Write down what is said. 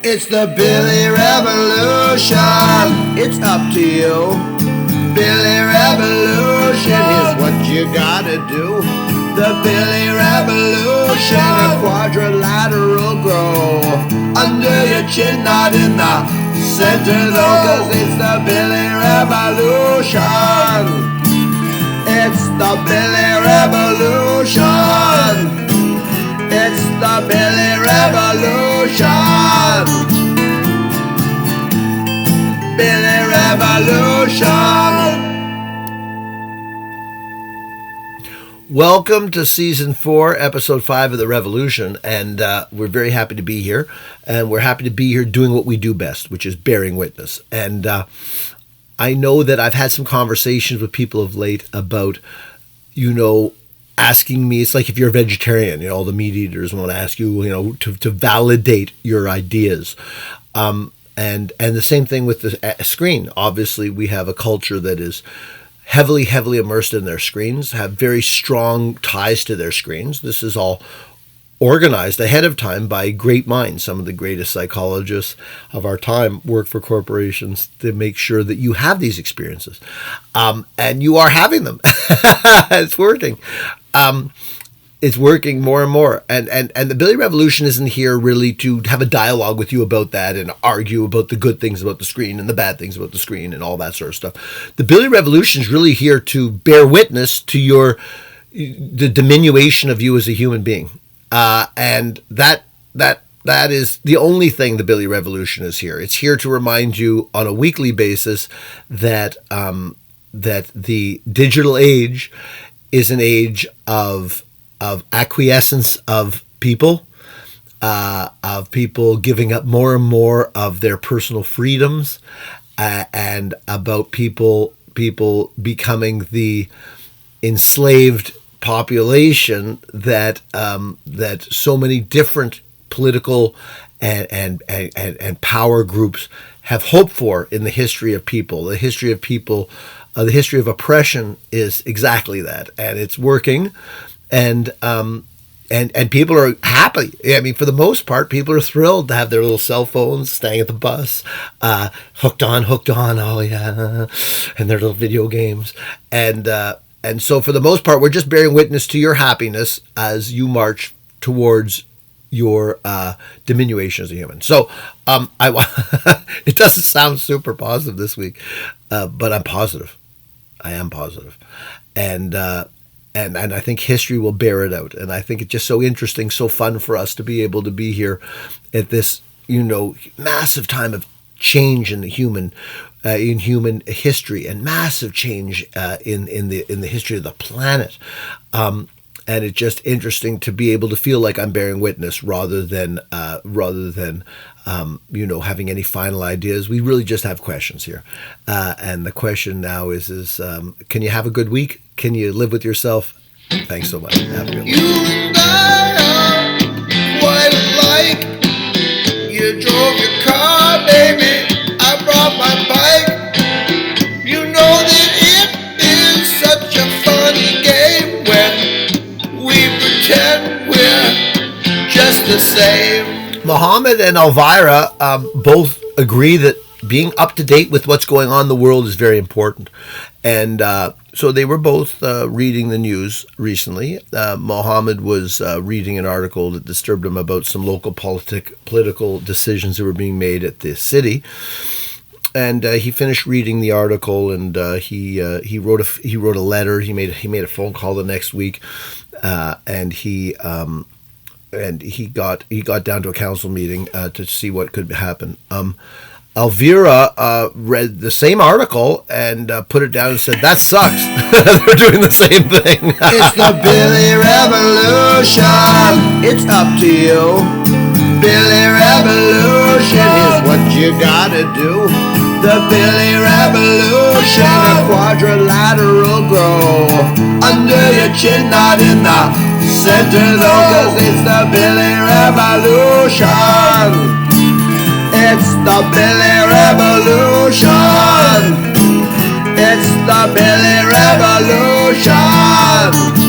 It's the Billy Revolution. It's up to you. Billy Revolution is what you gotta do. The Billy Revolution, a quadrilateral grow under your chin, not in the center though, 'cause it's the Billy Revolution. It's the Billy Revolution. It's the Billy Revolution. Billy Revolution. Welcome to Season 4, Episode 5 of The Revolution, and we're very happy to be here, and we're happy to be here doing what we do best, which is bearing witness. And I know that I've had some conversations with people of late about, asking me, it's like if you're a vegetarian, all the meat eaters want to ask you, to validate your ideas. And the same thing with the screen. Obviously, we have a culture that is heavily immersed in their screens, have very strong ties to their screens. This is all organized ahead of time by great minds. Some of the greatest psychologists of our time work for corporations to make sure that you have these experiences. And you are having them. It's working. It's working more and more. And the Billy Revolution isn't here really to have a dialogue with you about that and argue about the good things about the screen and the bad things about the screen and all that sort of stuff. The Billy Revolution is really here to bear witness to the diminution of you as a human being. And that is the only thing the Billy Revolution is here. It's here to remind you on a weekly basis that the digital age is an age of acquiescence of people giving up more and more of their personal freedoms, and about people becoming the enslaved population that so many different political and power groups have hoped for in the history of people. The history of people, the history of oppression is exactly that, and it's working. And people are happy. I mean, for the most part, people are thrilled to have their little cell phones, staying at the bus, hooked on, oh yeah, and their little video games. And so for the most part, we're just bearing witness to your happiness as you march towards your diminution as a human. So it doesn't sound super positive this week, but I'm positive. I am positive. And I think history will bear it out. And I think it's just so interesting, so fun for us to be able to be here at this, massive time of change in the human history, and massive change in the history of the planet. And it's just interesting to be able to feel like I'm bearing witness rather than having any final ideas. We really just have questions here. And the question now is can you have a good week? Can you live with yourself? Thanks so much. Have a good one. You and I are quite alike. You drove your car, baby. I brought my bike. You know that it is such a funny game when we pretend we're just the same. Mohammed and Elvira both agree that being up to date with what's going on in the world is very important. And so they were both reading the news recently. Mohammed was reading an article that disturbed him about some local political decisions that were being made at the city. And he finished reading the article, and he wrote a letter. He made a phone call the next week, and he got down to a council meeting to see what could happen. Elvira read the same article and put it down and said, "That sucks." They're doing the same thing. It's the Billy Revolution. It's up to you. Billy Revolution is what you gotta do. The Billy Revolution, a quadrilateral grow under your chin, not in the center though, 'cause it's the Billy Revolution. It's the Billy Revolution. It's the Billy Revolution.